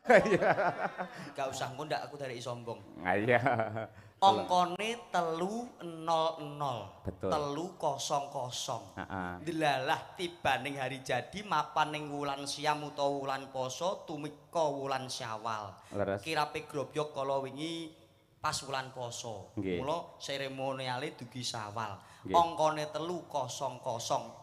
Iya. Gak usah ngondak aku dari sombong. Iya. Angkane 300. Betul. 300. Heeh. Delalah tibaning hari jadi mapan ning wulan Siam utawa wulan Poso tumeka wulan Syawal. Leres. Kirape grobyok kala wingi pas wulan Poso. Nggih. Mula seremoniale dugi Syawal. Nggih. Angkane 300.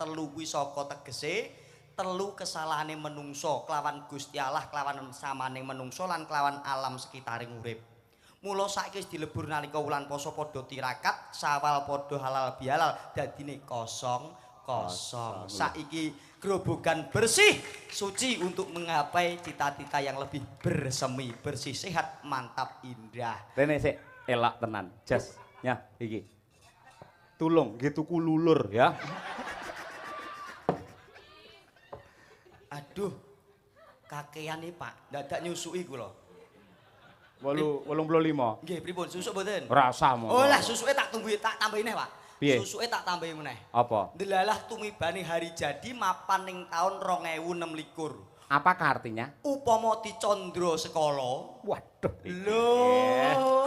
3 kuwi saka tegese telu kesalahane menungso kelawan Gusti Allah kelawan samaning menungso lan kelawan alam sekitaring urip. Mula saiki wis dilebur nalika wulan poso padha tirakat, Syawal padha halal bihalal dadine kosong. Saiki grobogan bersih, suci untuk menggapai cita-cita yang lebih bersemi, bersih, sehat, mantap, indah. Rene sik elak tenan. Jas, ya iki. Tulung nggih tuku lulur ya. Aduh. Kakean nih Pak, dadak nyusui kula. 85. Nggih, pripun? Susuk mboten? Rasa mo. Oh lah, susuke tak tambahi neh, Pak. Piye? Susuke tak tambahi meneh. Apa? Delalah tumibane hari jadi mapan ning taun 2026. Apakah artinya? Upama dicandra sekala. Waduh. Lho,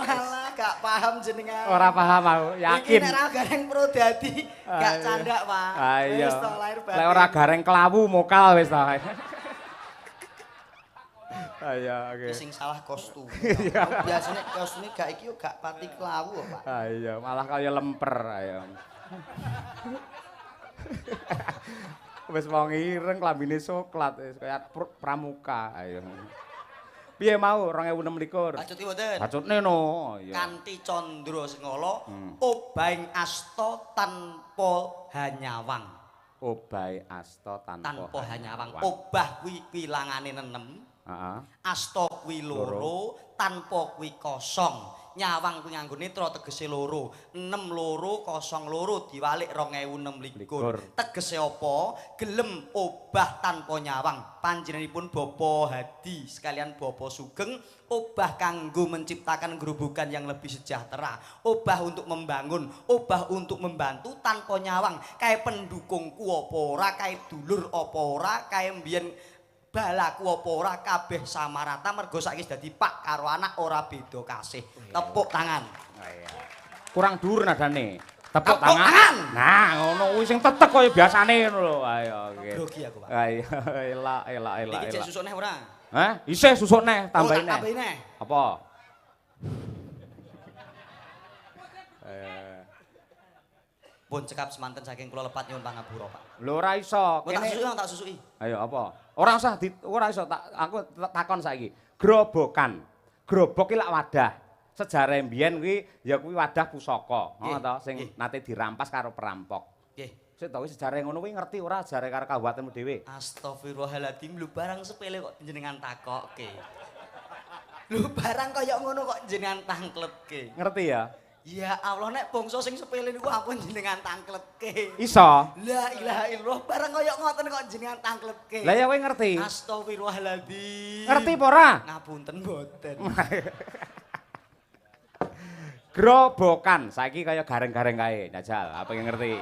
alah gak paham jenengan. Ora paham aku, yakin. Iki nek ra gareng pro dadi gak candak, Pak. Ayo. Wis to lahir batin. Lek ora gareng kelawu mokal wis to. Ayo, oke. Sing salah kostum. Biasane kostumnya gak iki yo gak pati kelawu, Pak. Ayo, malah kaya lemper ayo. Wis wong ireng klambine coklat wis kaya pramuka ayo. Piye mau 2026? Bacuti mboten? Bacutne no. Iya. Kanthi candra sengala obahing asta tanpa hanyawang. Obahe asta tanpa hanyawang. Obah kuwi wilangane 6. Heeh. Asta kuwi loro, tanpa kuwi kosong. Nyawang kuwi nganggo netra tegese loro. 6202 diwalik 2026. Tegese apa? Gelem obah tanpa nyawang. Panjenenganipun Bapak Hadi sekalian Bapak Sugeng obah kanggo menciptakan grobogan yang lebih sejahtera. Obah untuk membangun, obah untuk membantu tanpa nyawang. Kae pendukungku apa ora, kae dulur apa ora, kae mbiyen balaku apa ora kabeh samarata mergo saiki dadi pak karo anak ora beda kasih. Tepuk tangan. Kurang dhuwur nadane. Tepuk tangan. Nah, ngono kuwi sing tetek kaya biasane ngono lho. Ayo oke. Grogi aku, Pak. Ayo elak. Iki jek susuk neh ora? Hah? Isih susuk neh, tambahin neh. Tambahin neh. Apa? Pun cekap semanten saking kula lepat nyuwun pangapura, Pak. Lho ora iso. Tak susuki, tak susuki. Ayo apa? Ora usah ora iso aku takon saiki. Grobokan. Grobok ki lak wadah. Sejarah mbiyen kuwi ya kuwi wadah pusaka, ngono to sing nate dirampas karo perampok. Nggih. Sik to sejarah ngono kuwi ngerti ora sejarah karo kabupatenmu dhewe? Astagfirullahaladzim, lho barang sepele kok jenengan takokke. Lho barang kaya ngono kok jenengan tangkletke. Ngerti ya? Ya Allah nek bangsa sing sepele niku ampun jenengan tangkletke. Iso. La ilaha illallah barang kaya ngoten kok jenengan tangkletke. Lah ya kowe ngerti? Astagfirullahaladzim. Ngerti apa ora? Ngapunten mboten. Grobokan, saiki kaya gareng-gareng kae, Najal. Apa yang ngerti?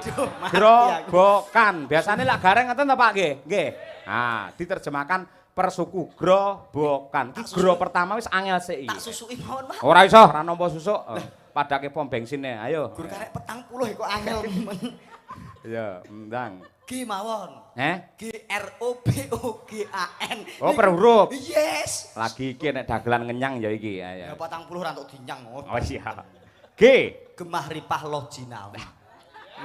Grobokan. Biasane lak gareng ngoten to, Pak nggih? Nggih. Nah, diterjemahkan persuku grobokan. Ki gro pertama wis angel sik iki. Tak susuki mawon, Pak. Ora iso, ora nampa susuk. Padake pom bensinne, ayo. Gur karek 40 kok angel men. Iya, ndang. G mawon. G R O B O G A N. Oh, per huruf. Yes. Lagi iki nek dagelan ngenyang ya iki, ayo. Ya 40 ra entuk dinyang. Oh iya. G. Gemah ripah loh jinawi.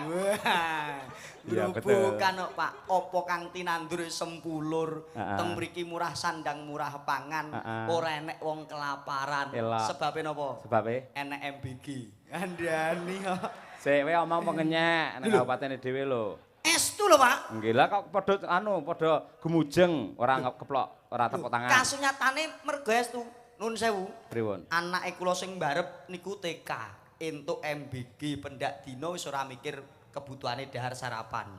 Wah. Iya, Grobokan kok Pak, apa kang tinandur sempulur, teng mriki murah sandang murah pangan, ora enek wong kelaparan. Sebabe napa? Sebabe enek MBG. Andani kok. Sik kowe omong pengenyek nek kabupatene dhewe lho. Estu lho Pak. Nggih lah kok padha gemujeng, ora keplok, ora tepuk tangan. Kasunyatane mergo estu. Nun sewu. Pripun? Anake kula sing mbarep niku TK, entuk MBG pendak dina wis ora mikir kebutuhane dahar sarapan.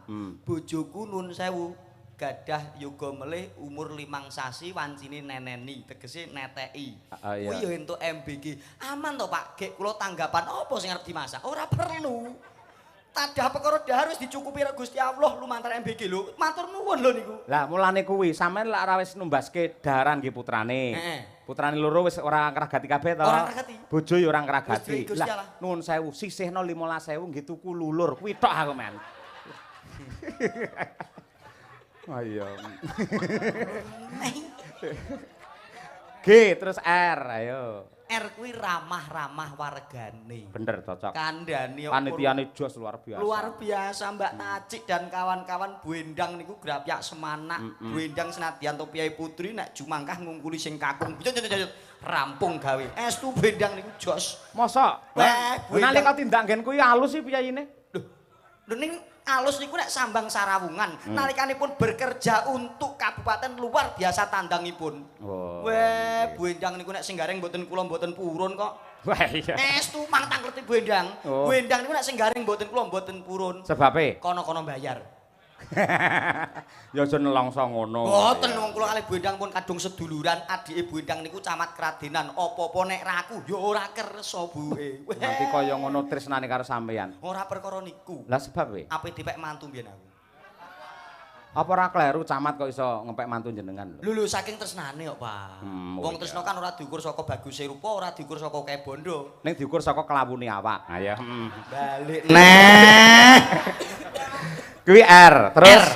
Bojoku nun sewu gadah yoga melih umur 5 sasi wancine neneni tegese neteki. Kuwi ya entuk MBG. Aman to Pak, gek kula tanggapan apa sing arep dimasak? Ora perlu. tadah perkara dahar wis dicukupi karo Gusti Allah lumantar MBG lho. Matur nuwun lho niku. Lah mulane kuwi sampean lak ora wis numbaske daharan nggih putrane. Putrane loro wis ora ngragati kabeh to. Ora ngragati. Bojo ya ora ngragati. Gusti Allah. Lah nuwun sewu sisihno 15.000 nggih tuku lulur. Kuwi tok aku men. Ayo. G terus R ayo. R kuwi ramah-ramah wargane. Bener cocok. Kandhane Panitiane jos luar biasa. Luar biasa Mbak Tacik dan kawan-kawan Bu Endang niku grapyak semanak. Bu Endang senadyan to piyai putri nek jumangkah ngungkuli sing kakung. Rampung gawe. Estu Bu Endang niku jos. Mosok? Nalika tindak nggen kuwi alus sih piyayine. Lho ning alus niku nek sambang sarawungan. Nalikanipun bekerja untuk kabupaten luar biasa tandangipun. Weh, Bu Endang niku nek sing garing mboten kula mboten purun kok. Wah iya. Estu mangtang kleti Bu Endang. Bu Endang niku nek sing garing mboten kula mboten purun. Sebabe? Kono-kono bayar. Ya aja nelongso ngono. Mboten wong kula kalih Bu Endang pun kadung seduluran, adike Bu Endang niku camat kradenan. Apa-apa nek ra aku ya ora kersa buhe. Nanti kaya ngono tresnane karo sampeyan. Ora perkara niku. Lah sebab we? Ape dipek mantu mbiyen aku. Apa ora kleru camat kok iso ngepek mantu jenengan lho? Lho saking tresnane kok, Pak. Wong tresna kan ora diukur saka baguse rupa, ora diukur saka kae bondo. Ning diukur saka kelawune awak. Ha ya. Balik. Nah. Kuwi R, terus R.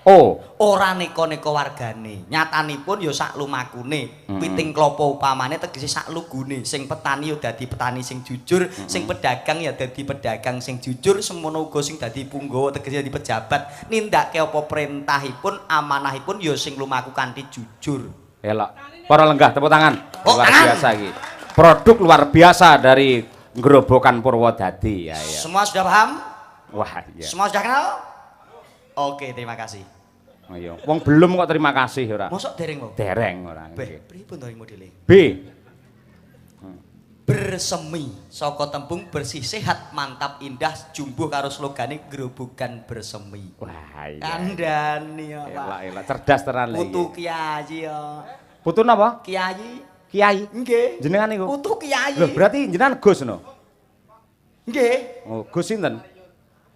O. Ora neka-neka wargane. Nyatanipun ya sak lumakune. Piting klapa upamane tegese sak lugune. Sing petani ya dadi petani sing jujur, sing pedagang ya dadi pedagang sing jujur, semono uga sing dadi punggawa tegese dadi pejabat. Nindakake apa perintahipun, amanahipun ya sing lumaku kanthi jujur. Elok. Para lenggah tepuk tangan. Oh, luar tangan. biasa iki. Produk luar biasa dari Gerobokan Purwodadi. Ya, ya. Semua sudah paham? Wah, iya. Semua sudah kenal? Oke, terima kasih. Ayo. Wong belum kok terima kasih ora. Mosok dereng kok? Dereng ora. Pripun to modele? B. Bersemi saka tembung bersih sehat mantap indah jumbuh karo slogane Gerobokan Bersemi. Wah, iya. Kandhani ya, Pak. Elak, cerdas tenan lho. Putu Kiai ya. Putu napa? Kiai. Kiai. Nggih. Jenengan niku. Putu Kiai. Lho, berarti jenengan Gus no? Nggih. Oh, Gus sinten?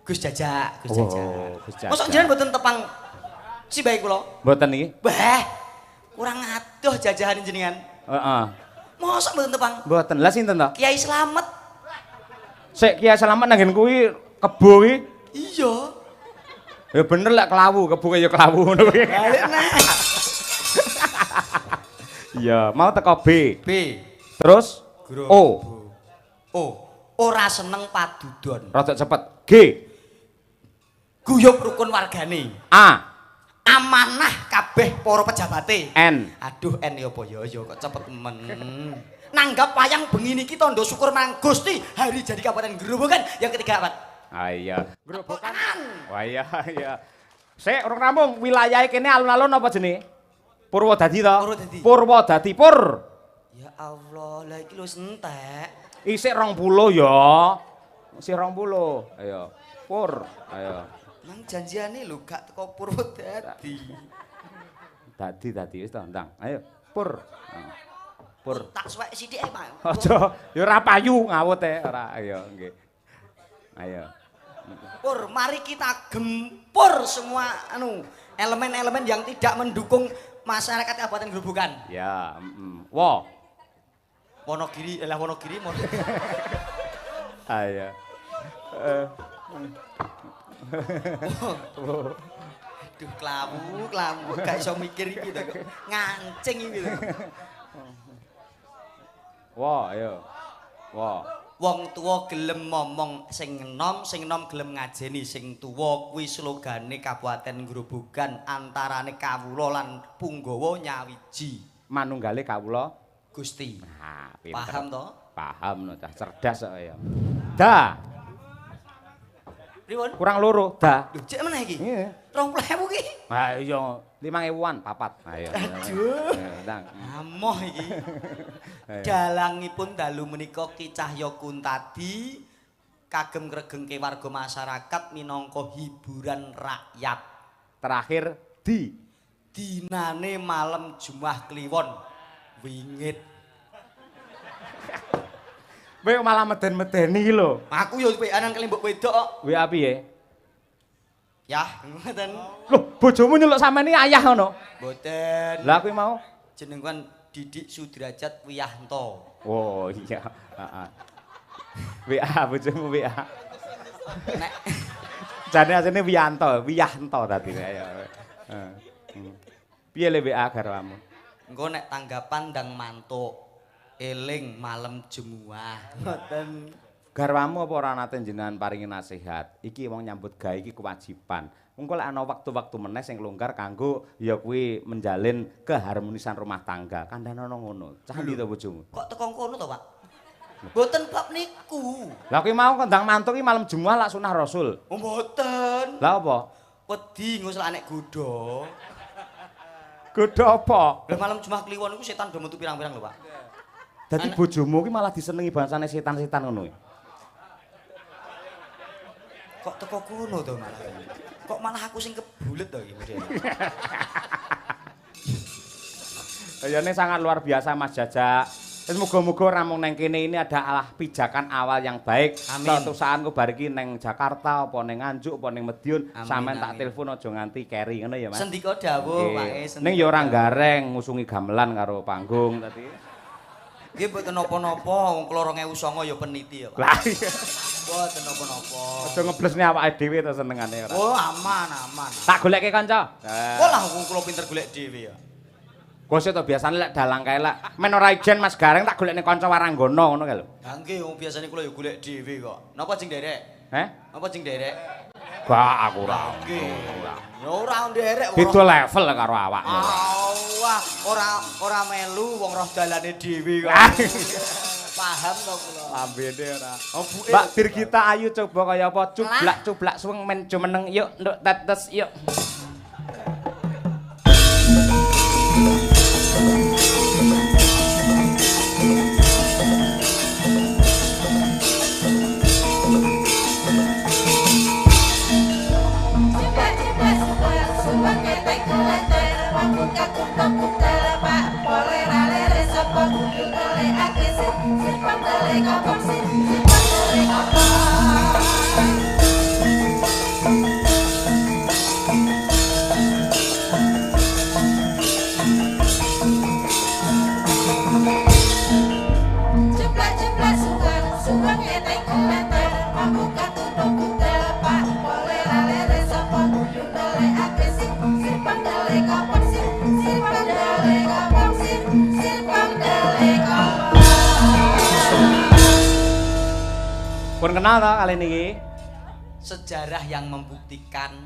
Gus Jajak, Gus Jajak. Oh, Gus Jajak. Mosok jenengan mboten tepang sibahe kula? Mboten niki? Bah. Kurang adoh jajahan jenengan. Heeh. Mosok mboten tepang? Mboten. Lah sinten to? Kiai Slamet. Sik Kiai Slamet nang nggen kuwi kebo kuwi. Iya. Ya bener lek kelawu, kebo ya kelawu ngono kuwi. Balik nah. Iya, mau teko B. B. Terus O. O. Ora seneng padudon. Rada cepet. G. Guyub rukun wargane. A. Amanah kabeh para pejabate. N. Aduh N ya apa ya kok cepet men. Nanggap wayang bengi niki tandha syukur marang Gusti hari jadi Kabupaten Gerobokan yang ketiga, Pak. Ah iya. Gerobokan. Wah iya iya. Sik urung rampung wilayahe kene alun-alun apa jenenge? Purwodadi to? Purwodadi. Purwodadi Pur. Ya Allah, lah iki lho entek. Isik 20 ya. Isik 20. Ayo. Pur. Ayo. Nang janjiane lho gak teko Purwodadi. Dadi wis to, ndang. Ayo. Pur. Pur. Tak suwek sithik ae, Pak. Aja ya ora payu ngawut ora. Ayo nggih. Ayo. Pur, mari kita gempur semua elemen-elemen yang tidak mendukung masyarakat Kabupaten Gerobokan. Ya, Wo. Wonogiri, Wonogiri. Ayo. Aduh, klamu, gak iso mikir iki to. Ngancing iki lho. Wo, ayo. Wo. Wong tuwa gelem momong sing enom gelem ngajeni sing tuwa kuwi slogane Kabupaten Gerobokan antarane kawula lan punggawa nyawiji. Manunggale kawula Gusti. Nah, pinter. Paham to? Paham no, cah cerdas kok ya. Da. Pripun? Kurang loro, da. Lho, cek meneh iki? Iya. 20.000 ki. Ha iya, 5.000-an papat. Ayo. Aduh. Ndang. Amoh iki. Dalangipun dalu menika Ki Cahya Kuntadi kagem ngregengke warga masyarakat minangka hiburan rakyat. Terakhir di Dinane malam Jumat Kliwon wingit. Kowe malah meden-medeni iki lho. Aku yo WA-an kali mbok wedok kok. WA piye? Yah, ngoten. Loh, bojomu nyeluk sampean iki ayah ngono. Mboten. Lah kuwi mau Jeneng kan Didik Sudrajat Wiyanto. oh iya, heeh. WA bojomu WA. Nek Jane asline Wiyanto tadi ya. Heeh. Piye le WA garwamu? engko nek tanggapan ndang mantuk eling malam jemuah. Ngoten. Garwamu apa ora nate jenengan paringi nasihat? Iki wong nyambut gawe iki kewajiban. Engko lek ana waktu-waktu meneh sing longgar kanggo ya kuwi menjalin keharmonisan rumah tangga. Kandhane ana ngono. Candi to bojomu? Kok teko kono to, Pak? Mboten bab niku. Lah kuwi mau kondang mantuk iki malam Jumat lak sunah Rasul. Oh, mboten. Lah apa? Wedi ngusul anek godho. Godho apa? Lah malam Jumat kliwon iku setan do metu pirang-pirang lho, Pak. Dadi bojomu ki malah disenengi bangsane setan-setan ngono. Kok teko kono to malah. Kok malah aku sing kebulet to iki modele. Ini sangat luar biasa Mas Jajak. Muga-muga ramung neng kene ini adalah pijakan awal yang baik. Amin. Suatu saat ku bar iki neng Jakarta apa neng Nganjuk apa neng Madiun sampean tak amin. telepon aja nganti keri ngono ya Mas. Sendika dawuh, Pak. Ning ya ora gareng ngusungi gamelan karo panggung tadi. Nggih mboten napa-napa, wong kula 2009 ya peniti ya, Pak. Lah iya. Mboten napa-napa. Aja ngeblesne awake dhewe to senengane ora. Oh, aman. Tak goleke kanca. Kok lah wong kula pinter golek dhewe ya. Gose to biasane lek dalang kae lek men ora ijen Mas Gareng tak golekne kanca waranggana ngono kae lho. Ha nggih, wong biasane kula ya golek dhewe kok. Napa jeng derek? Napa jeng derek? Gak aku ora. Nggih. Ya ora nderek. Beda level karo awakmu. Wah, ora melu wong roh dalane dhewe kok. Paham to kula. Lambene ora. Oh, buke. Mbak Dirgita Ayu coba kaya apa cublak suweng men jumeneng yuk nduk tetes yuk. Pun kenal ta kali niki? Sejarah yang membuktikan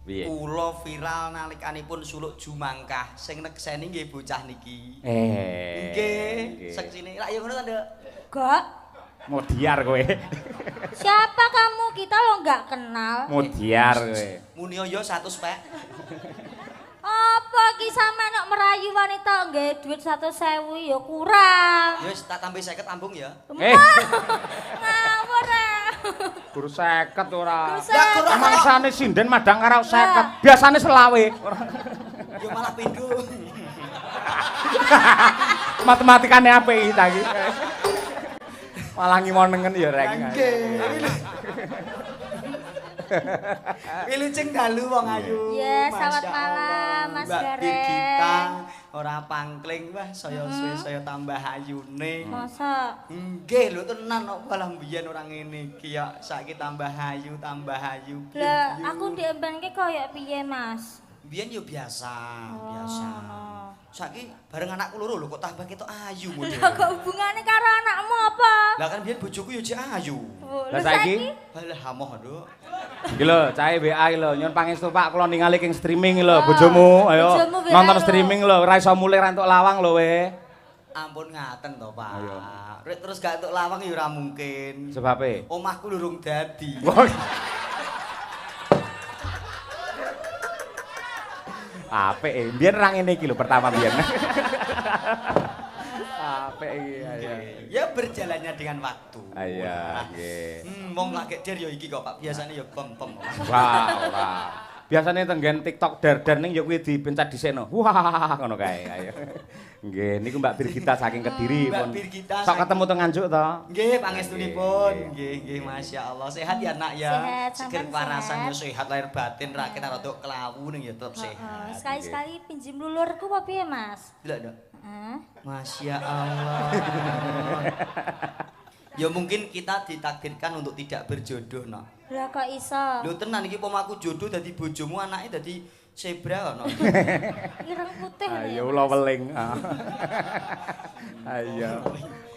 Piye? kula viral nalikanipun suluk jumangkah sing nekseni nggih bocah niki. Nggih, seksine. Lah ya ngono ta, Nduk? Gak. Modiar kowe. Siapa kamu? Kita lo nggak kenal. Modiar kowe. Muni yo 100 pek. Apa ki sampe nek merayu wanita nggih duit 100.000 ya kurang. Ya wis tak tambah 50 ambung ya. Ngawur ah. Guru 50 ora. Guru 50. Mangsane sinden madang karo 50. Biasane selawe. Yo malah pindho. Matematikane apik ta iki. Malah ngimonengen ya rek. Wilujeng dalu wong ayu. Ya, selamat Masya malam, Allah. Mas Mbak Gareng. Dirgita ora pangkling wah saya suwe saya tambah ayune. Masa? Nggih lho tenan kok malah mbiyen ora ngene iki ya saiki tambah ayu. Lah, aku diembenke koyo piye, Mas? Mbiyen yo biasa. Oh. Saiki bareng anakku loro lho kok tambah ketok ayu model. Lah kok hubungane karo anakmu apa? Lah kan biyen bojoku yo jek ayu. Oh, Lah lah saiki? Balah hamoh Nduk. Iki lho, cahe WA iki lho, nyun pangestu Pak kula ningali king streaming iki lho, bojomu ayo bojomu WA nonton lho. streaming lho, ora iso mulih ra entuk lawang lho we. Ampun ngaten to, Pak. Ayo. Rek terus gak entuk lawang ya ora mungkin. Sebabe? Omahku lurung dadi. Apik, mbiyen ra ngene iki lho pertama mbiyen. Apik iki ayo. Ya berjalannya dengan waktu. Ayo, nggih. Wong lagi der ya iki kok Pak, biasane ya pem-pem. Wah, ora. Biasane tenggen TikTok der-der ning ya kuwi dipencet dhisikno. Wah, ngono kae. Ayo. Nggih, niku Mbak Birgita saking Kediri Mbak pun. Birgita Sok ketemu teng Nganjuk to. Nggih, pangestunipun. Nggih, masyaallah. Sehat ya, Nak ya. Sehat, Seger sampean parasan sehat. ya sehat lahir batin, ra kena rada kelawu ning ya tetep sehat. Sekali-sekali pinjem lulurku apa piye, Mas? Delok, Dok. Hah? Masya Allah. Ya mungkin kita ditakdirkan untuk tidak berjodoh, Nak. Lah kok iso? Lho tenan iki pomaku jodoh dadi bojomu anake dadi zebra ono. Ireng putih lho. Ayo ula weling. Ayo.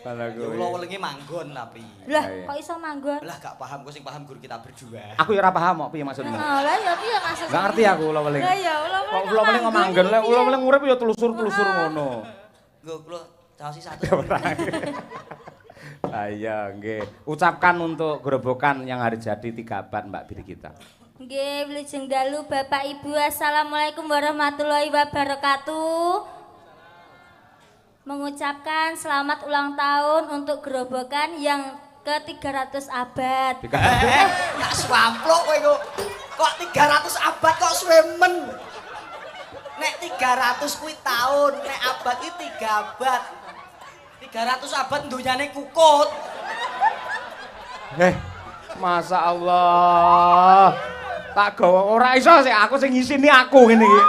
Kalau Ya gue. kula welinge manggon tapi. Lah Ayo. kok iso manggon? Lah gak paham, kok sing paham guru kita berdua. Aku ya ora paham kok piye maksudnya. Lah ya piye maksudnya? Enggak ngerti aku ula weling. Lah ya ula Kok ula weling kok manggon, lek ula weling urip ya telusur-telusur ngono. Nggo kula caosi satu. Ayo, nggih. Ucapkan untuk gerobokan yang hari jadi 3 abad Mbak Birgita. Nggih, wilujeng dalu Bapak Ibu. Assalamualaikum warahmatullahi wabarakatuh. Mengucapkan selamat ulang tahun untuk gerobokan yang ke-300 abad. Tak swamplok kowe kok. Kok 300 abad kok suwemen. Nek 300 kuwi tahun, nek abad iki 3 abad. 300 abad dunyane kukut. Masa Allah. Tak gawa ora iso sik aku sing ngisini aku ngene iki.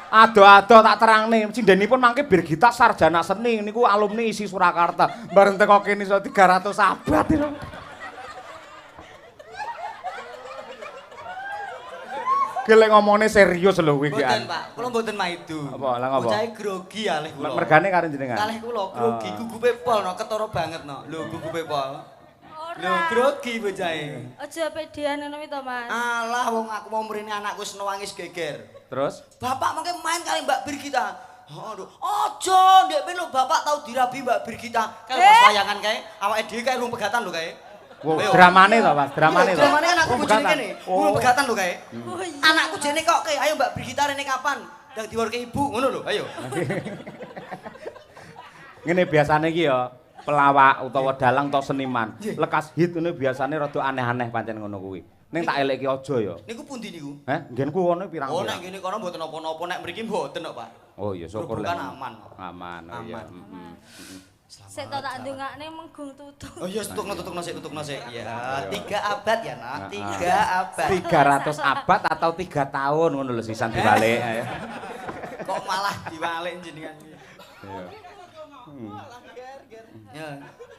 Ado-ado tak terangne. Cindenipun mangke Birgita sarjana seni niku alumni ISI Surakarta. Bareng teko kene iso 300 abad lho. Gelek ngomongnya serius lho kuwi iki. Mboten, Pak. Kula mboten maidu. Apa, lah ngapa? Bocahe grogi alih kula. Mergane karo jenengan. Kalih kula grogi, gugupe pol no, ketara banget no. Lho gugupe pol. Lho grogi bocahe. Aja pedean ngono to, Mas. Alah wong aku mau mrene anakku wis nangis geger. Terus? Bapak mangke main kali Mbak Birgita. Aduh, aja ndek lho bapak tau dirabi Mbak Birgita. Kae pas wayangan kae, awake dhewe kae urung pegatan lho kae. Wow, Ayo. dramane to, Mas, dramane to. Dramane anakku Oh, bojone pegatan. kene. Oh. Urung pegatan lho kae. Oh iya. Anakku jene kok kae, ayo Mbak Birgita rene kapan? Ndang diworke ibu ngono lho, ayo. Ngene biasane iki ya pelawak utawa dalang atau seniman. Lekas hit ngene biasane rada aneh-aneh pancen ngono kuwi. Ning tak elekke aja ya. Niku pundi niku? Nggenku ngono pirang. Oh nek ngene kono mboten apa-apa, nek mriki mboten kok, Pak. Oh iya syukur Gerobokan aman. Aman. Oh iya. Aman. Sik to tak ndongakne menggung tutuk. Oh iya tutupno sik. Ya, 3 abad ya, Nak. 3 abad. 300 abad atau 3 tahun ngono lho sisan dibalik. Ayo. Kok malah diwalik jenengan. Iya. Ya,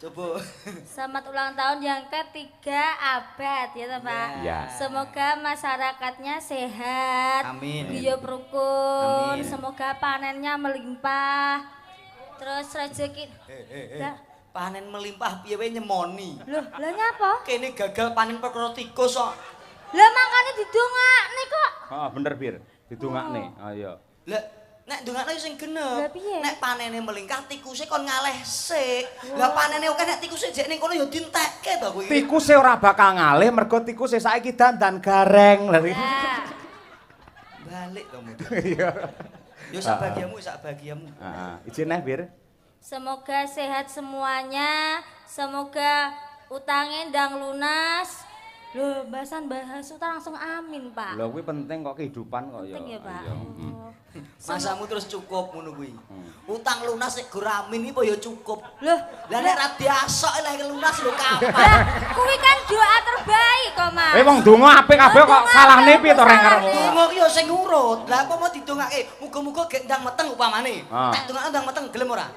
coba. Selamat ulang tahun yang ke-3 abad ya toh, Pak. Ya. Semoga masyarakatnya sehat. Amin. Guyub rukun. Amin. Semoga panennya melimpah. Terus rezeki. Lah, Panen melimpah piye wae nyemoni. loh, lah nyapa? Kene gagal panen perkara tikus kok. Lah makanya didongakne kok. Heeh, bener Bir. Didongakne. Ayo. Lah nek ndongakno sing genep. Lah piye? Nek panene melingkar tikuse kon ngaleh sik. Lah panene oke nek tikuse jek ning kono ya dientekke to kuwi. Tikuse ora bakal ngalih mergo tikuse saiki dandan gareng. Lha iki. Nah, Balik to mu. Iya. Yo sak bagiamu, sak bagiamu. Heeh, izin neh Bir. semoga sehat semuanya. Semoga utangnya ndang lunas. Loh, bahasan bahas utang langsung amin, Pak. Lho kuwi penting kok kehidupan kok ya. Penting ya, Pak. Iya. Oh. Masamu terus cukup ngono kuwi. Utang lunas sik guramin iki apa ya cukup. Loh, Lah nek ra biasa lek lunas lho kapan? lah, kuwi kan doa terbaik kok, Mas. Wong donga apik kabeh kok salahne piye to reng karepmu? Donga ki ya sing nurut. Lah apa mau didongake? Muga-muga gek ndang meteng upamane. Ah. Tak dongake ndang meteng gelem ora?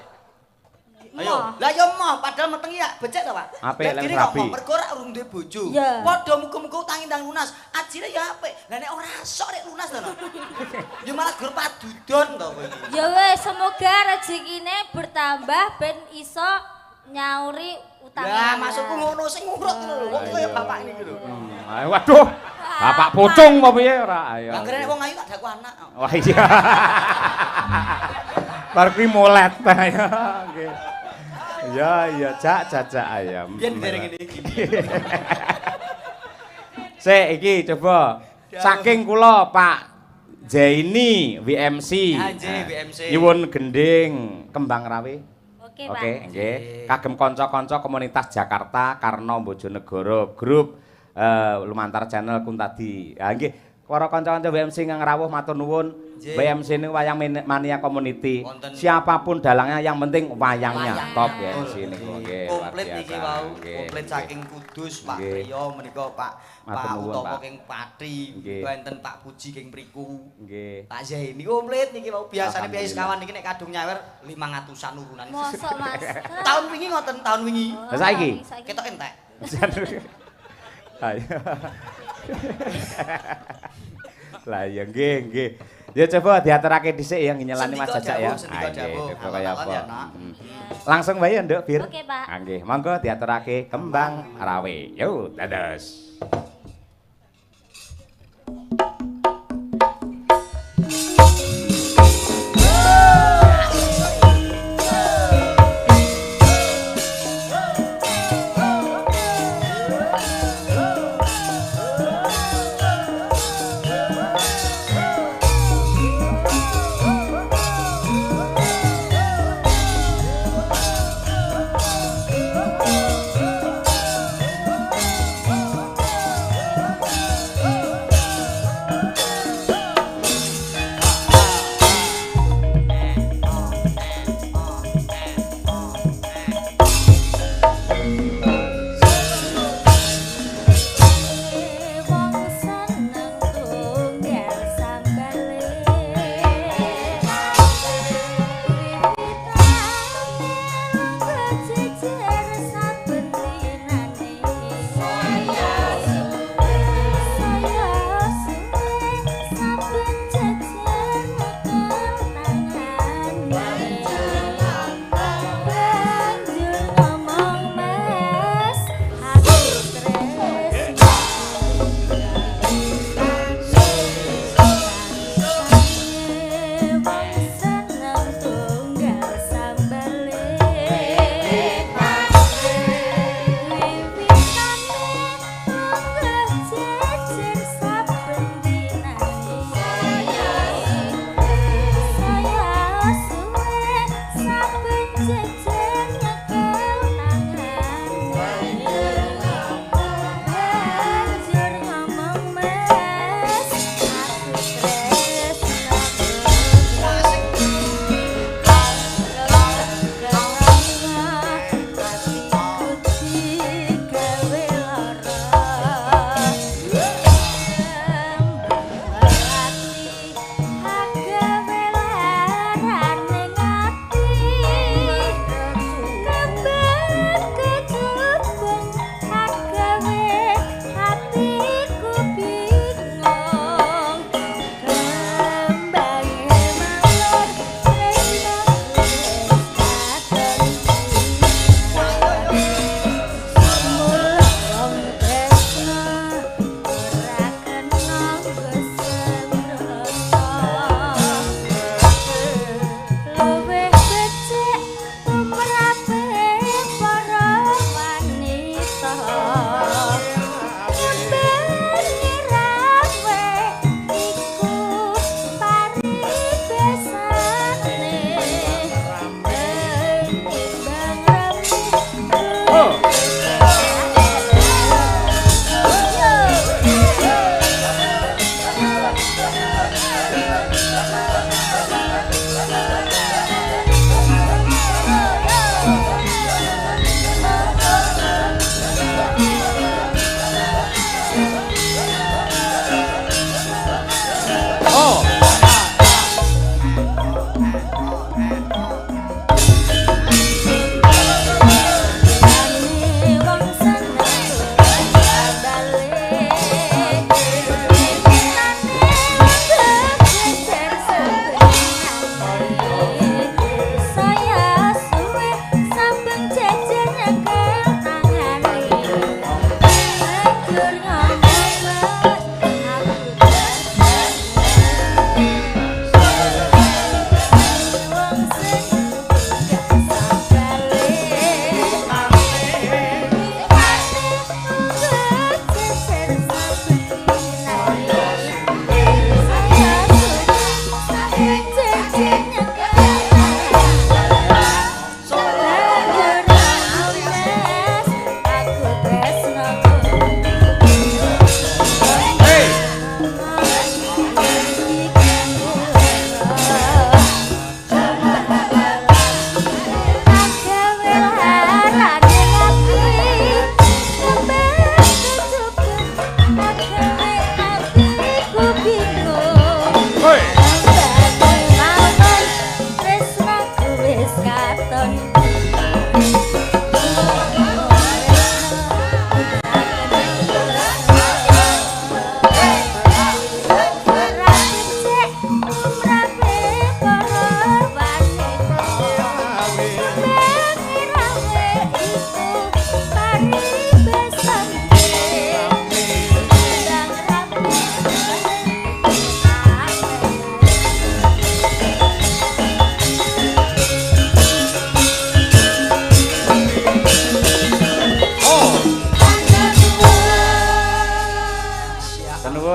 Moh. Ayo. Lah ya moh padahal meteng ya becek to, Pak. Apik, Lah lek kene rabi. kok moh, mergo ora urung duwe bojo. Iya. Padha muga-muga utangi ndang lunas. Ajine ya apik. Lah nek ora sok nek lunas to. Ya malah gur padudon to kowe iki. Ya wes, semoga rezekine bertambah ben iso nyauri utangnya. Lah maksudku ngono sing ngurut lho. Wong kaya bapak ini lho. Ayo waduh. Bapak pocong apa piye ora? Ayo. Anggere wong ayu tak daku anak. Wah iya. Bar kuwi molet ya. Nggih. Ya, cak ayam. Biyen dereng ngene iki. Sik iki coba. Saking kula Pak Jaini WMC. Anjir, WMC. Nyuwun gending kembang rawe. Oke, Pak. Oke, nggih. Kagem kanca-kanca komunitas Jakarta Karno Bojonegoro grup Lumantar Channel Kuntadi. Ha nggih, para kanca-kanca WMC kang rawuh matur nuwun. Nggih. WMC ini wayang mania community. Wonten- Siapapun dalangnya yang penting wayangnya Wayang. top Betul. WMC niku nggih. luar Komplit biasa. niki wau, Nggih, komplit nggih. saking Kudus Pak Nggih. Priyo menika Pak Matur nuwun, Utomo Pak. king Pati, Nggih. wonten Pak Puji king mriku. Nggih. Pak Zaini komplit niki wau biasane piyai Alhamdulillah. sekawan niki nek kadung nyawer 500-an urunan. Mosok Mas. Tahun wingi ngoten, tahun wingi. Lah saiki? Ketok entek. Ayo. Lah ya nggih nggih. Ya coba diaturake dhisik ya nyelani Mas Jajak ya. Sendika dawuh, coba kaya alon-alon apa. ya, Nak. Langsung wae ya, Nduk, Bir. Oke, Pak. Ah, nggih, monggo diaturake kembang rawe. Yo, dados.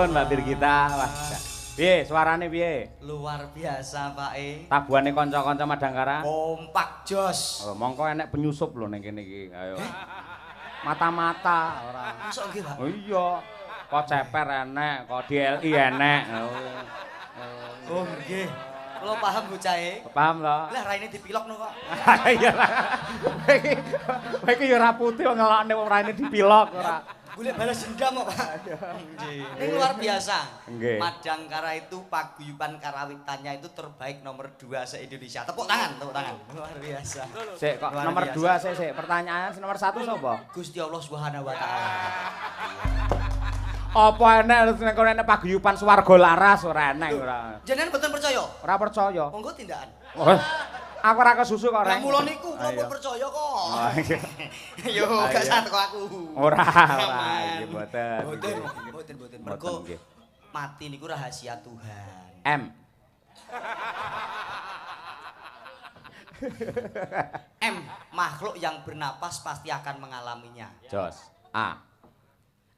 Mbak Birgita. Wah. Piye suarane piye? Luar biasa, Pak E. Tabuhane kanca-kanca Madangkara. Kompak jos. Oh, mongko enek penyusup lho ning kene iki. Ayo. Mata-mata ora. Masuk nggih, Pak? Oh iya. Kok ceper enek, kok DLI enek. Oh, nggih. Kula paham bocahe. Paham lho. Lah raine dipilokno kok. Iya lah. Kowe iki ya ora putih ngelokne wong raine dipilok ora. Boleh balas dendam kok, Pak. Ini luar biasa. Nggih. Madangkara itu paguyuban karawitannya itu terbaik nomor 2 se-Indonesia. Tepuk tangan, tepuk tangan. Luar biasa. Sik kok Luar nomor biasa. 2 sik pertanyaan nomor 1 sapa? Gusti Allah Subhanahu wa taala. Apa enek nek enek paguyuban swarga laras ora enek ora. Jenengan mboten percaya? Ora percaya. Monggo tindakan. Oh, aku ora kesusu kok Lah reng. mula niku kula pun percaya kok. Yo gak satu kok aku. Ora, iya mboten. Mboten. Mergo mati niku rahasia Tuhan. M. M, makhluk yang bernapas pasti akan mengalaminya. Jos. A.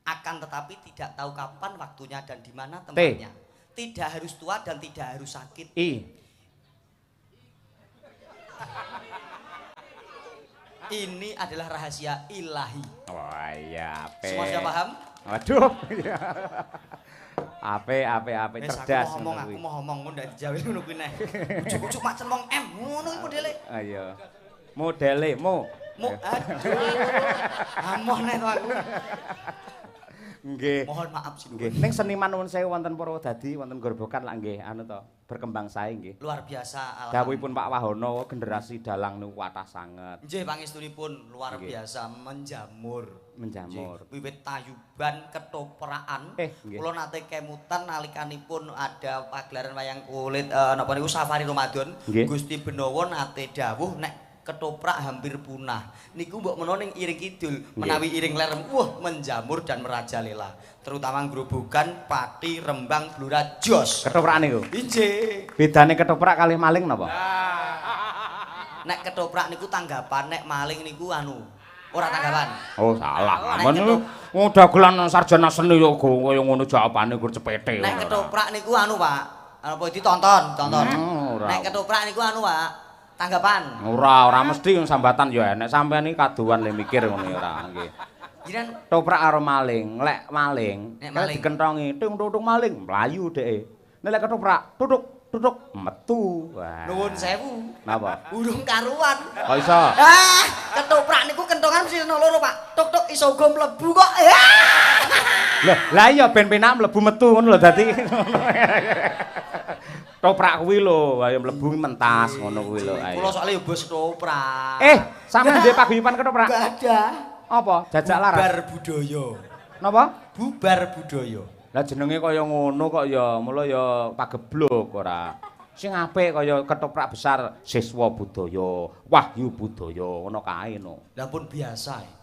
Akan tetapi tidak tahu kapan waktunya dan di mana tempatnya. Tidak harus tua dan tidak harus sakit. I. Ini adalah rahasia ilahi. Wah iya, ape. Semua sudah paham? Waduh. Ape cerdas. Aku mau ngomong ndak dijawab ngono kuwi neh. Cucuk macen wong M, ngono iki modele. Ayo. Modele mu. Aduh. Amoh neh to aku. Nggih. Mohon maaf sih. Nggih. Ning seniman nuwun sewu wonten Purwodadi, wonten Gorbokan lak nggih anu to, berkembang sae nggih. Luar biasa. Dawuhipun Pak Wahono generasi dalang niku kathah sanget. Nggih pangestunipun luar biasa menjamur. Wiwit tayuban ketopraan. Kula nate kemutan nalikanipun ada pagelaran wayang kulit napa niku Safari Ramadan. Gusti Benowo nate dawuh nek ketoprak hampir punah. Niku mbok menawa ning iring kidul, menawi iring ler wah menjamur dan merajalela. Terutama Grobogan, Pati, Rembang, Blora, jos. Ketoprak niku. Injih. Bedane ketoprak kalih maling napa? Nek ketoprak niku tanggapan, nek maling niku anu ora tanggapan. Oh, salah. Amun wong dagelan sarjana seni yo kaya ngono jawabane gur cepete. Nek ketoprak niku anu, Pak. Apa ditonton. Nek ketoprak niku anu, Pak. Tanggapan. Ora mesti sambatan ya enek sampean iki kaduan le mikir ngono ora nggih. Jiran toprak karo maling, lek maling, nek dikentongi tung maling, mlayu dheke. Nek lek ketoprak, tutuk metu. Wah. Nuwun sewu. Napa? Urung karuan. Kok iso? Ketoprak niku kentongan mesti ana loro, Pak. Tuk iso go mlebu kok. Lah iya ben penak mlebu metu ngono lho dadi. Toprak kuwi lho, ayo mlebu mentas ngono kuwi lho. Kula soalé yo bos toprak. Sampeyan duwe paguyuban ketoprak? Enggak ada. Apa? Jajak laras. Bubar budaya. Napa? Bubar budaya. Lah jenenge kaya ngono kok ya, mula ya pageblok ora. Sing apik kaya ketoprak besar siswa budaya, wahyu budaya, ngono kae no. Lah pun biasa.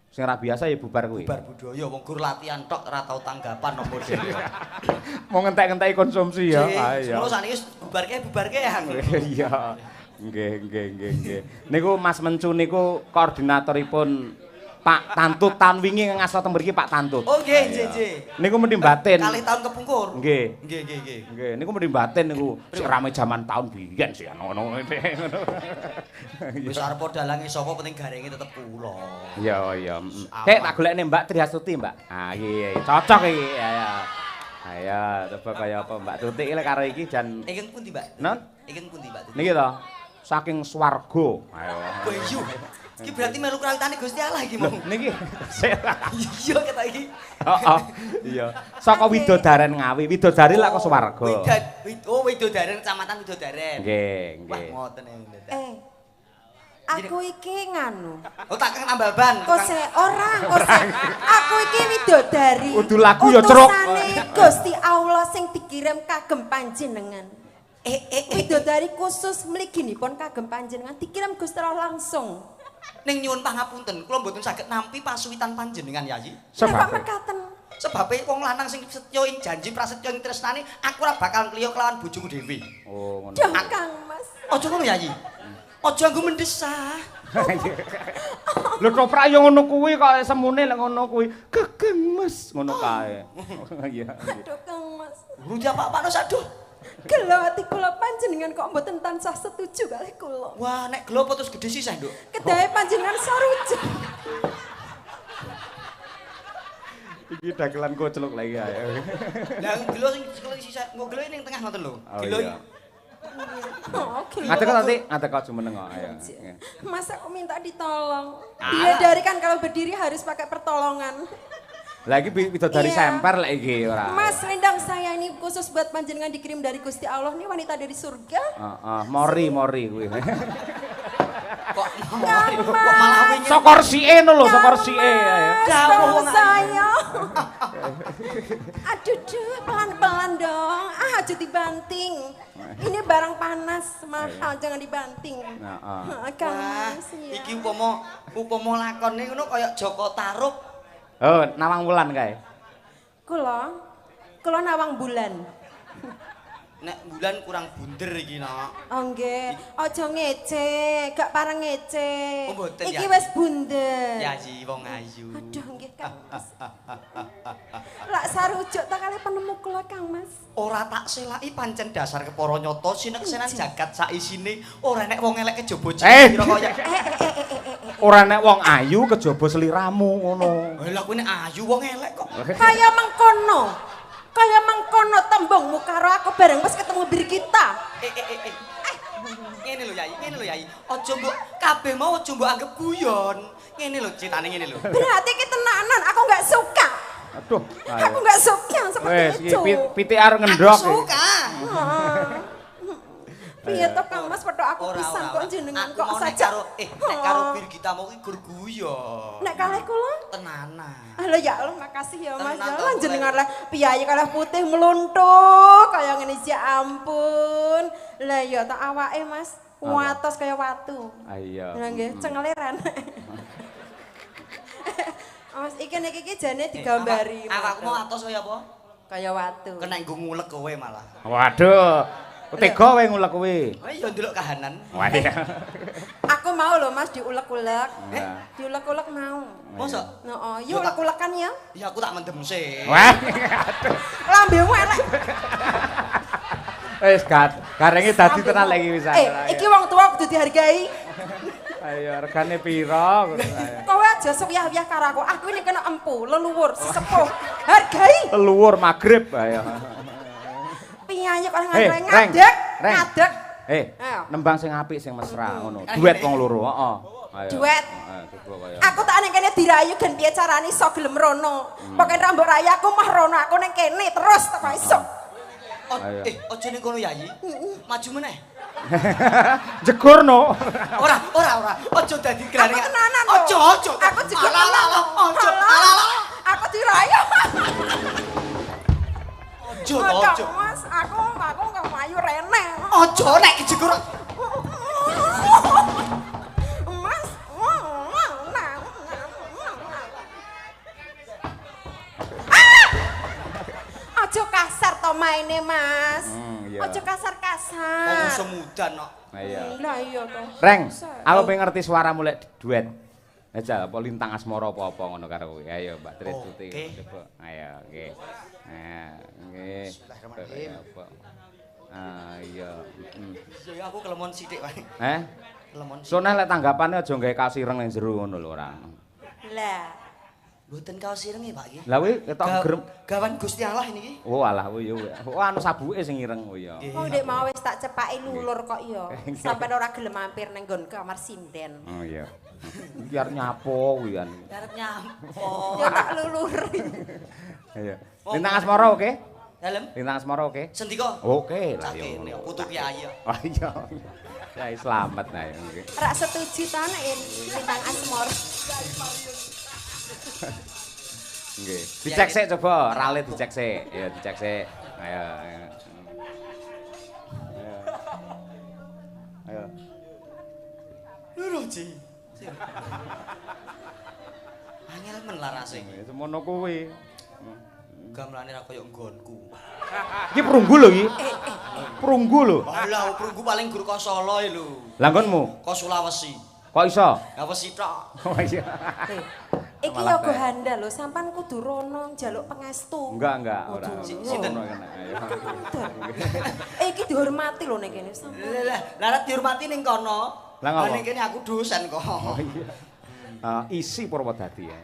Sing ora biasa ya bubar kuwi. Bubar budaya wong gur latihan tok ora tau tanggapan nomor dhewe. Mau ngentek-ngenteki konsumsi ya. Ayo. Terus saniki bubarke ya. Iya. Nggih. Niku Mas Mencu niku koordinatoripun Pak Tantut tahun wingi ngaso teng mriki Pak Tantut. Oh nggih. Niku mesti batin. Kalih tahun kepungkur. Nggih. Nggih. Niku mesti batin niku. Sing rame jaman tahun biyen sih ngono. Wis arep dalange sapa penting garenge tetep kula. Iya. Kek tak golekne Mbak Triastuti, Mbak. Ah iya, cocok iki. Ayo, coba kaya apa Mbak Tuti iki karo iki jan. Ingin pundi, Mbak? Non? Ingin pundi, Mbak? Niki to. Saking swarga. Ayo. Kowe iki berarti melu krawitane Gusti Allah iki mau. Niki. Iya kata iki. Heeh. Iya. Saka Widodaren Ngawi. Widodari lak ke swarga. Widodaren Kecamatan Widodaren. Nggih. Wah, ngoten ya. Aku iki nganu. Oh, tak nambal ban. Kose. Aku iki widodari. Kudu lagu ya, Truk. Utusane Gusti Allah sing dikirim kagem panjenengan. Widodari khusus mliginipun kagem panjenengan dikirim Gusti Allah langsung. Ning nyuwun pangapunten, kula mboten saged nampi pasuwitan panjenengan Yayi. Sebab mekaten. Sebabe wong lanang sing setya ing janji prasetya ing tresnane, aku ora bakal kliya kelawan bojoku dhewe. Oh, ngono. Duh Kang Mas. Aja ngono Yayi. Aja nggo mendesah. Lho toprak yo ngono kuwi kok semune lek ngono kuwi. Gegeng Mas, ngono kae. Iya. Aduh Kang Mas. Guru apa-apano saduh. Gelo ati kula panjenengan kok mboten tansah setuju kalih kula. Wah, nek gelo apa terus gedhe sisah, Nduk? Kedahe panjenengan sarujuk. Iki dagelan koclok lagi ae. Lah gelo sing sisah, engko gelo ning tengah ngoten lho. Gelo iki. Oh, gelo. Ngadeg nanti, ngadeg kok jumeneng kok. Ayo. Mas aku minta ditolong. Dia dari kan kalau berdiri harus pakai pertolongan. Lagi bidadari Iya. semper lek iki ora. Mas Rendang saya ini khusus buat panjenengan dikirim dari Gusti Allah nih wanita dari surga. Heeh, mori kuwi. Kok malah wingi. Sokor sike no lho, sokor sike ayo. Tolong saya. Aduh, pelan-pelan dong. Ah, aja dibanting. Ini barang panas, mahal, jangan dibanting. Heeh. Kang Wah, Mas, iya. iki upama lakone ngono kaya Joko Tarub. Oh, Nawang Wulan kae. Kula nawang bulan. Nek bulan kurang bunder iki, Nak. Oh nggih, aja ngece, gak pareng ngece. Oh, mboten, Iki ya. wis bunder. Ya ji wong ayu. Aduh nggih Kang Mas. Lak sarujuk ta kalih penemu kula Kang Mas. Ora tak selaki pancen dasar kepara nyata sineksenan jagat sak isine ora nek wong elek kejaba kira kaya. Ora nek wong ayu kejaba sliramu ngono. Lah kuwi nek ayu wong elek kok. Kaya mengkono. Kaya mengkono tembungmu karo aku bareng wis ketemu bir kita. Ngene lho Yai. Aja mbok kabeh mau aja mbok anggap guyon. Ngene lho critane ngene lho. Berarti ki tenanan aku nggak suka. Aduh, Aku nggak suka seperti wes itu. iki pitik arep ngendhok. Aku suka. Piye to Kang Mas padha aku pisan kok jenengan kok saja. Nek karo bir kita mau ki gur guyon. Nek kalih kula Tenanan. Halo ya Allah makasih ya Mas. Tenang, Lan Kak, jenengan lah piyayi kalah putih meluntuk kaya ngene ya ampun. Lah ya tak awake Mas. Watos kaya watu. Iya. Lah nggih cengeleran. Mas iki jane digambari. Awakmu mau atos kaya apa? Kaya watu. Kena nggo ngulek kowe malah. Waduh. Tega wae ngulek kuwi. Oh iya ndelok kahanan. Wah iya. Aku mau loh Mas diulek-ulek. Nah. Diulek-ulek mau. Mosok? Heeh, yuk ulek-ulekan ya. Ya aku tak mendem sih. Wah. Lambemu elek. Wis garenge dadi tenan lagi wis. Iki wong tua kudu dihargai. Ayo regane pira? Kowe aja suyah-uyah karo aku. Aku ini kena empu, leluhur, sesepuh. Hargai. Leluhur magrib ayo. Piyayi kok Reng. ngadeg, ngadeg. Ayo. Nembang sing apik sing mesra ngono. Duet wong loro, heeh. Ayo. Duet. Coba kaya. Aku tak ning kene dirayu gen piye carane iso gelem rono. Pokoke rambut raya aku mah rono, aku ning kene terus tak iso. Ayo. Aja ning kono Yayi. Maju meneh. Jegurno. Ora. Aja dadi grane. Aku tenanan lho. Aja. Aku juga Alah, aja. Aku dirayu. Aja. Mas, aku enggak mayu rene. Aja nek kejegur. Mas. Aja kasar to maine, Mas. Iya. Aja Wong kasar-kasar. semudan kok. Iya. Lah iya to. Reng, aku pengen ngerti suaramu lek duet. Aja apa lintang asmara apa-apa ngono karo kowe. Ayo Mbak Tristuti. Coba. Ayo, nggih. Nah, nggih. Bismillahirrahmanirrahim. Apa? Ah, iya. Ya aku kelemon sithik wae. Kelemon. Suneh lek tanggapane aja gawe kasireng ning jero ngono lho ora. Lah, Mboten kaos ireng Pak iki. Lah kuwi ketok gerem. Gawan Gusti Allah ini. Oh alah kuwi yo. Oh anu sabuke sing ireng kuwi ya. wong ndek mau wis tak cepaki lulur kok ya. Sampai ora gelem mampir ning nggon kamar sinden. Oh iya. Iki arep nyapo kuwi kan. Arep nyampo. Ya tak lulur. Iya. Lintang asmara oke? Dalem. Lintang asmara oke? Sendika. Oke lah Cake yo. putu kiai. Oh iya. Ya selamat nah ya. Oke. Rak setuju ta nek lintang asmor. Nggih. Dicek sik coba, rale dicek sik. Ya dicek sik. Ayo. Ayo. Ayo. Loro, Ji. Angel men larase. Semono kuwi. Gamelane ra koyo nggonku. Iki perunggu lho iki. Perunggu lho. Alah, prunggu paling gur kok Solo lho. Lah nggonmu? Kok Sulawesi. Kok iso? Ya wesi tok. Oh iya. Iki Malah yoga teh. handa lho, sampean kudu rono njaluk pangestu. Enggak, ora. Sinten? Iki dihormati lho nek kene sampean. Lah dihormati ning kono. Lah ngapa? Ning kene aku dosen kok. Oh iya. Isi Purwodadi ya.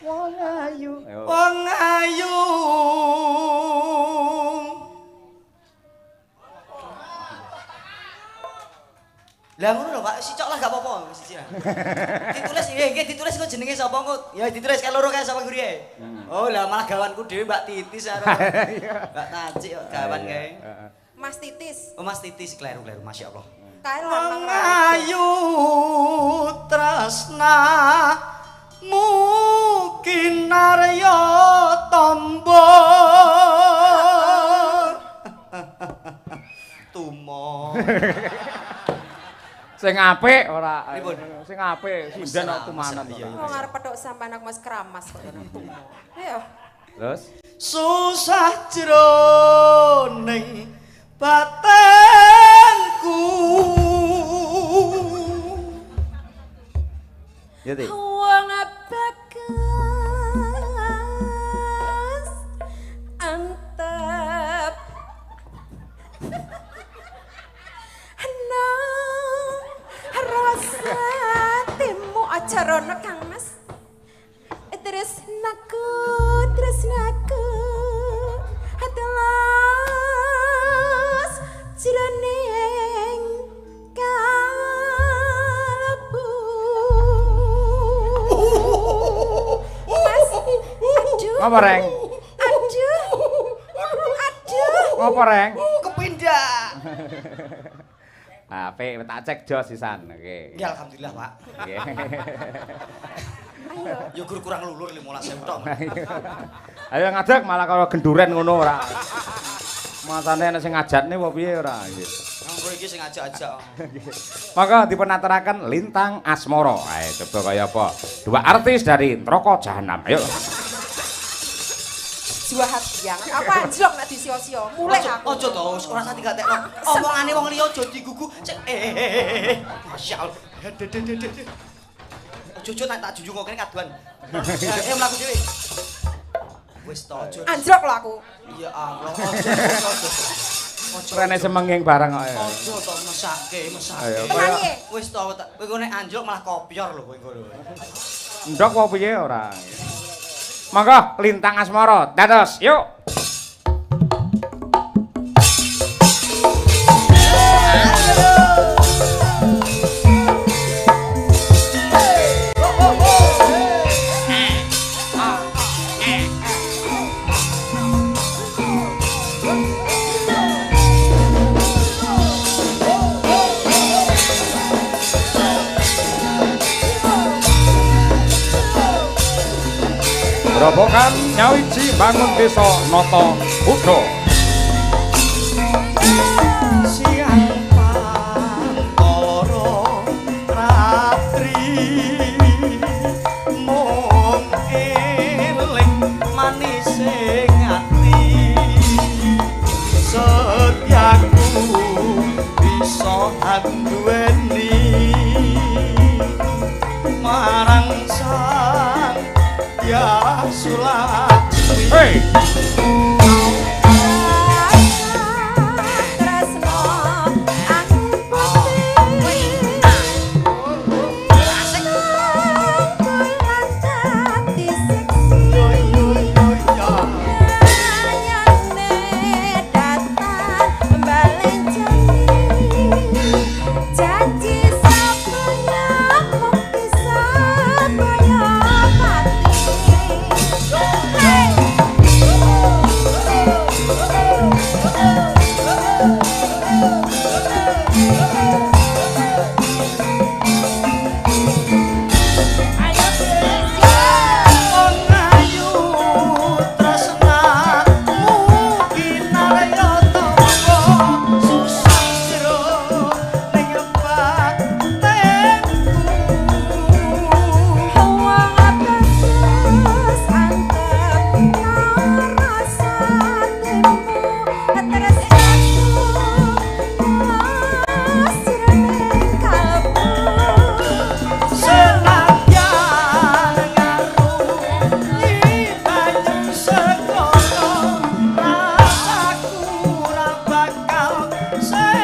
Wong ayu. Wong ayu. Lah ngono lho Pak, sicok lah gak apa-apa siji. Ditulis nggih ditulis kok jenenge sapa kok. Ya ditulis kae loro kae sapa guriye. Oh lah malah gawanku dhewe Mbak Titis karo Mbak Tajik kok gawan kae. Mas Titis. Oh Mas Titis kleru-kleru masyaallah. Kae Wong lanang ayu tresna mukinarya tamba tumo. Sing apik ora. Pripun? Sing apik sinden kok tumanan. Iya. Wong arep petuk sampean aku Mas Kramas kok ana tumo. Ayo. Terus Susah jroning batenku. ya Ti. Wong bagus antep nang rasa timu aja rono Kang Mas. Tresnaku adalah jroning kalbu. Mas, aduh. Ngapa reng? Aduh. Ngapa reng? Kepindah. Apik tak cek jos sisan. Oke. Ya alhamdulillah, Pak. Nggih. Ya gur kurang lulur 15.000 tok. Ayo ngadeg malah kalau genduren ngono ora. Masane ana sing ngajatne apa piye ora nggih. Nganggo iki sing ajak-ajak. Maka dipenaturaken Lintang Asmara. Ayo coba kaya apa? Dua artis dari Neraka Jahanam. Ayo. Jiwa hati yang apa anjlok nek disio-sio. Mulai aku. Ojo to, ora sati gak tekno. Omongane wong liya aja digugu. Masyaallah. Ojo tak junjung kok kene kaduan. Mlaku dhewe. Wis to, ojo. Anjlok lho aku. Ya Allah, ojo. Rene semenging bareng kok. Ojo to mesake. Ayo, Tenang ye. Wis to, kowe nek anjlok malah kopior lho kowe ngono. Ndok apa piye ora. Monggo Lintang Asmara, dados yuk. Robokan nyawiji bangun desa Noto Udo. Siang pantoro ratri mung eling manis sing ati setiaku bisa anduweni marang sang ya Sulastri. Hey. Tresno Say